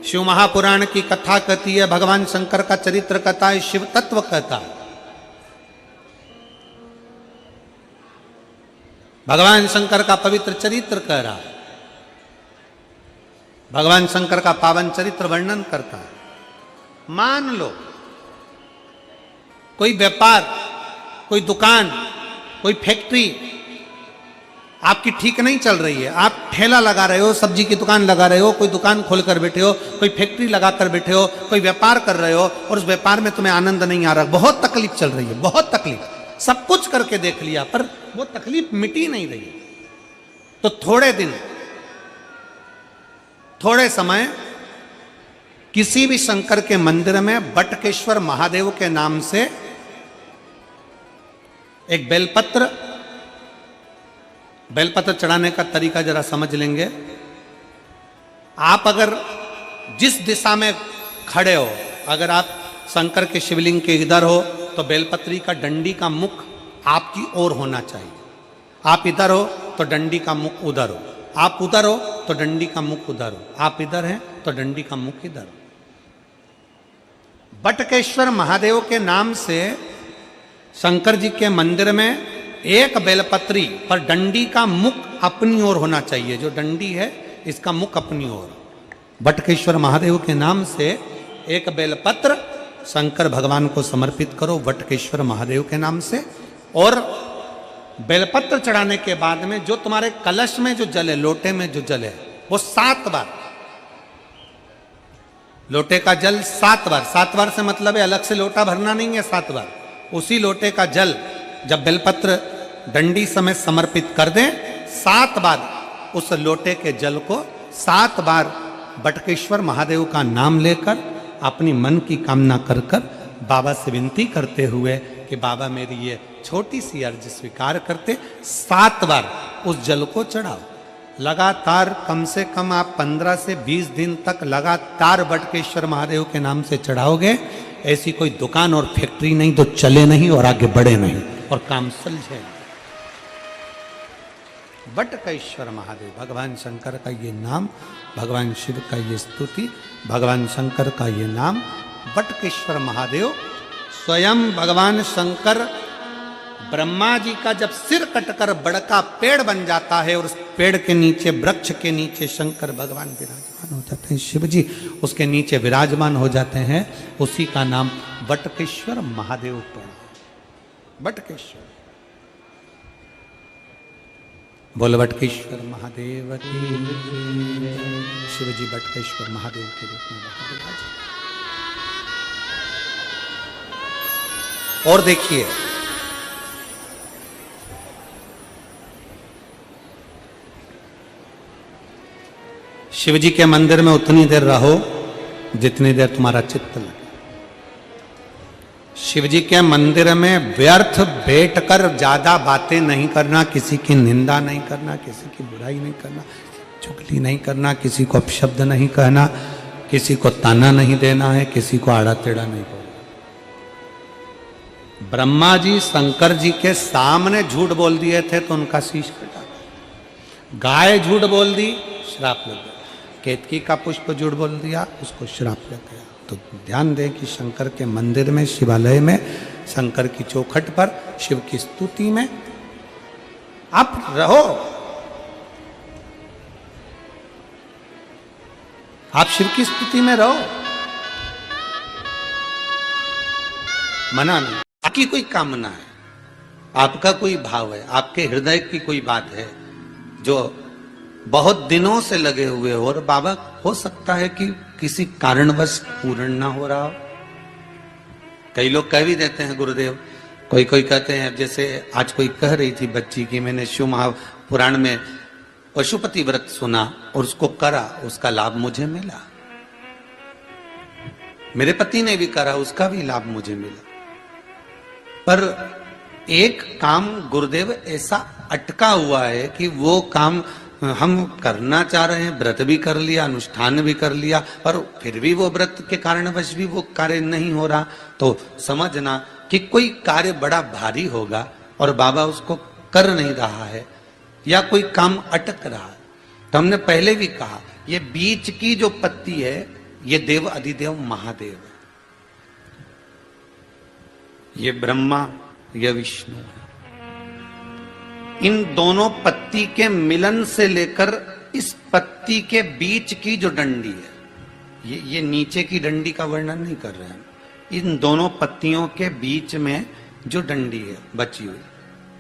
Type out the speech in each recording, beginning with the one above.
शिव महापुराण की कथा कहती है, भगवान शंकर का चरित्र कहता है, शिव तत्व कहता है। भगवान शंकर का पवित्र चरित्र कह रहा है, भगवान शंकर का पावन चरित्र वर्णन करता है। मान लो कोई व्यापार, कोई दुकान, कोई फैक्ट्री आपकी ठीक नहीं चल रही है, आप ठेला लगा रहे हो, सब्जी की दुकान लगा रहे हो, कोई दुकान खोल कर बैठे हो, कोई फैक्ट्री लगा कर बैठे हो, कोई व्यापार कर रहे हो और उस व्यापार में तुम्हें आनंद नहीं आ रहा, बहुत तकलीफ चल रही है, बहुत तकलीफ, सब कुछ करके देख लिया पर वो तकलीफ मिटी नहीं रही। तो थोड़े दिन, थोड़े समय किसी भी शंकर के मंदिर में बटकेश्वर महादेव के नाम से एक बेलपत्र चढ़ाने का तरीका जरा समझ लेंगे। आप अगर जिस दिशा में खड़े हो, अगर आप शंकर के शिवलिंग के इधर हो तो बेलपत्री का डंडी का मुख आपकी ओर होना चाहिए। आप इधर हो तो डंडी का मुख उधर हो, आप उधर हो तो डंडी का मुख उधर हो, आप इधर हैं तो डंडी का मुख इधर हो। बटकेश्वर महादेव के नाम से शंकर जी के मंदिर में एक बेलपत्री पर डंडी का मुख अपनी ओर होना चाहिए। जो डंडी है इसका मुख अपनी ओर। बटकेश्वर महादेव के नाम से एक बेलपत्र शंकर भगवान को समर्पित करो बटकेश्वर महादेव के नाम से। और बेलपत्र चढ़ाने के बाद में जो तुम्हारे कलश में जो जल है, लोटे में जो जल है, वो 7 बार, लोटे का जल 7 बार, 7 बार से मतलब है अलग से लोटा भरना नहीं है, 7 बार उसी लोटे का जल जब बेलपत्र डंडी समेत समर्पित कर दें, 7 बार उस लोटे के जल को 7 बार बटकेश्वर महादेव का नाम लेकर अपनी मन की कामना कर कर बाबा से विनती करते हुए कि बाबा मेरी ये छोटी सी अर्ज स्वीकार करते, 7 बार उस जल को चढ़ाओ। लगातार कम से कम आप 15 से 20 दिन तक लगातार बटकेश्वर महादेव के नाम से चढ़ाओगे, ऐसी कोई दुकान और फैक्ट्री नहीं तो चले नहीं और आगे बढ़े नहीं और काम सुलझे। बटकेश्वर महादेव, भगवान शंकर का ये नाम, भगवान शिव का ये स्तुति, भगवान शंकर का ये नाम बटकेश्वर महादेव। स्वयं भगवान शंकर ब्रह्मा जी का जब सिर कटकर बड़का पेड़ बन जाता है और उस पेड़ के नीचे, वृक्ष के नीचे शंकर भगवान विराजमान हो जाते हैं, शिव जी उसके नीचे विराजमान हो जाते हैं, उसी का नाम बटकेश्वर महादेव पड़ा। बटकेश्वर, बोल बटकेश्वर महादेव की। शिव जी बटकेश्वर महादेव के रूप में विराजमान। और देखिए, शिव जी के मंदिर में उतनी देर रहो जितनी देर तुम्हारा चित्त लगे। शिव जी के मंदिर में व्यर्थ बैठकर ज्यादा बातें नहीं करना, किसी की निंदा नहीं करना, किसी की बुराई नहीं करना, चुगली नहीं करना, किसी को अपशब्द नहीं कहना, किसी को ताना नहीं देना है, किसी को आड़ा टेढ़ा नहीं बोलना। ब्रह्मा जी शंकर जी के सामने झूठ बोल दिए थे तो उनका शीश कटा। गाय झूठ बोल दी, श्राप लग गया। केतकी का पुष्प झूठ बोल दिया, उसको श्राप लग गया। तो ध्यान दें कि शंकर के मंदिर में, शिवालय में, शंकर की चौखट पर, शिव की स्तुति में आप रहो। आप शिव की स्तुति में रहो, मना नहीं। आपकी कोई कामना है, आपका कोई भाव है, आपके हृदय की कोई बात है जो बहुत दिनों से लगे हुए हो और बाबा हो सकता है कि किसी कारणवश पूर्ण ना हो रहा हो। कई लोग कह भी देते हैं गुरुदेव, कोई कोई कहते हैं, जैसे आज कोई कह रही थी बच्ची की मैंने शिव महापुराण में पशुपति व्रत सुना और उसको करा, उसका लाभ मुझे मिला। मेरे पति ने भी करा, उसका भी लाभ मुझे मिला। पर एक काम गुरुदेव ऐसा अटका हुआ है कि वो काम हम करना चाह रहे हैं, व्रत भी कर लिया, अनुष्ठान भी कर लिया, पर फिर भी वो व्रत के कारणवश भी वो कार्य नहीं हो रहा। तो समझना कि कोई कार्य बड़ा भारी होगा और बाबा उसको कर नहीं रहा है, या कोई काम अटक रहा है। तो हमने पहले भी कहा, ये बीच की जो पत्ती है ये देव अधिदेव महादेव, ये ब्रह्मा, ये विष्णु। इन दोनों पत्ती के मिलन से लेकर इस पत्ती के बीच की जो डंडी है, ये नीचे की डंडी का वर्णन नहीं कर रहे हैं, इन दोनों पत्तियों के बीच में जो डंडी है बची हुई,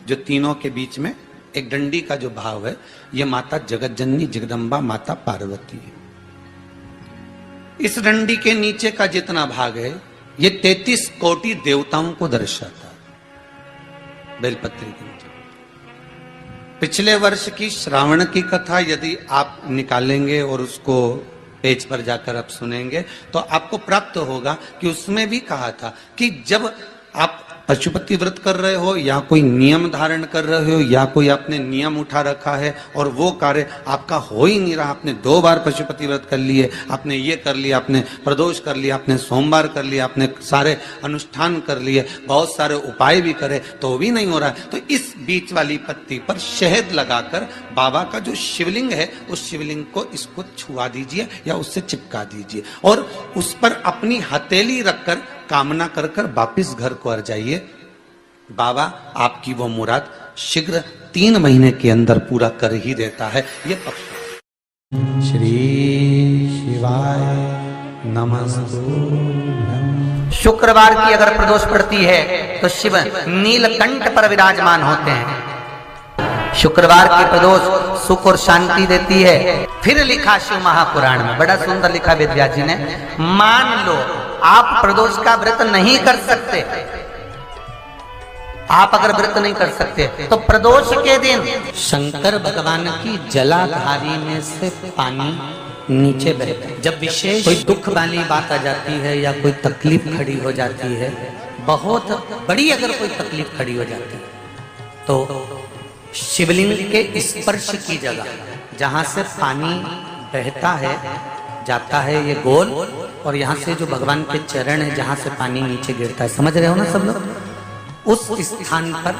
जो तीनों के बीच में एक डंडी का जो भाव है, ये माता जगत जननी जगदम्बा माता पार्वती है। इस डंडी के नीचे का जितना भाग है, ये 33 कोटि देवताओं को दर्शाता है। बेलपत्री के नीचे पिछले वर्ष की श्रावण की कथा यदि आप निकालेंगे और उसको पेज पर जाकर आप सुनेंगे तो आपको प्राप्त होगा कि उसमें भी कहा था कि जब आप पशुपति व्रत कर रहे हो या कोई नियम धारण कर रहे हो या कोई आपने नियम उठा रखा है और वो कार्य आपका हो ही नहीं रहा, आपने 2 बार पशुपति व्रत कर लिए, आपने ये कर लिया, आपने प्रदोष कर लिया, आपने सोमवार कर लिया, आपने सारे अनुष्ठान कर लिए, बहुत सारे उपाय भी करे तो भी नहीं हो रहा है, तो इस बीच वाली पत्ती पर शहद लगाकर बाबा का जो शिवलिंग है उस शिवलिंग को इसको छुआ दीजिए या उससे चिपका दीजिए और उस पर अपनी हथेली रखकर कामना कर कर वापिस घर को आ जाइए। बाबा आपकी वो मुराद शीघ्र 3 महीने के अंदर पूरा कर ही देता है। ये पक्का। श्री शिवाय नमस्तुभ्यं। शुक्रवार की अगर प्रदोष पड़ती है तो शिव नीलकंठ पर विराजमान होते हैं। शुक्रवार की प्रदोष सुख और शांति देती है। फिर लिखा शिव महापुराण में, बड़ा सुंदर लिखा वेदव्यास जी ने, मान लो आप प्रदोष का व्रत नहीं कर सकते, आप अगर व्रत नहीं कर सकते तो प्रदोष के दिन शंकर भगवान की जलाधारी में से पानी नीचे बहता है। जब विशेष कोई दुख वाली बात आ जाती है या कोई तकलीफ खड़ी हो जाती है, बहुत बड़ी अगर कोई तकलीफ खड़ी हो जाती है तो शिवलिंग के स्पर्श की जगह जहां से पानी बहता है जाता है ये गोल, और यहाँ से जो भगवान के चरण है जहां से पानी नीचे गिरता है, समझ रहे हो ना सब लोग, उस स्थान पर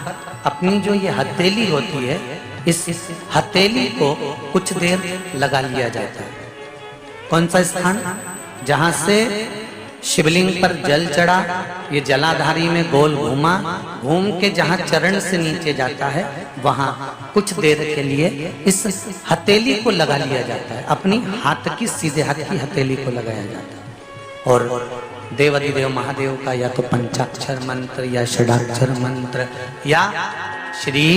अपनी जो ये हथेली होती है, इस हथेली को कुछ देर लगा लिया जाता है। कौन सा स्थान? जहां से शिवलिंग पर जल चढ़ा, ये जलाधारी में गोल घूमा, घूम के जहां चरण से नीचे जाता है वहां कुछ देर के लिए इस हथेली को लगा लिया जाता है। अपनी हाथ की, सीधे हाथ की हथेली को लगाया जाता है और देवाधिदेव महादेव का या तो पंचाक्षर मंत्र या षडाक्षर मंत्र या श्री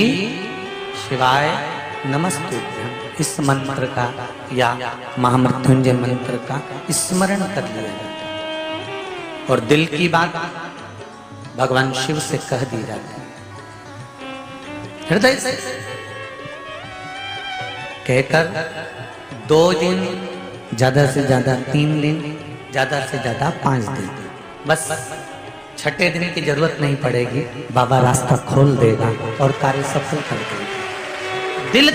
शिवाय नमस्तुभ्यं इस मंत्र का या महामृत्युंजय मंत्र का स्मरण कर लिया जाता है और दिल की बात भगवान शिव से कह दी जाती है। हृदय से कहकर 2 दिन, ज्यादा से ज्यादा 3 दिन, ज्यादा से ज्यादा 5 दिन, बस 6ठे दिन की जरूरत नहीं पड़ेगी, बाबा रास्ता खोल देगा और कार्य सफल कर देगा। दिल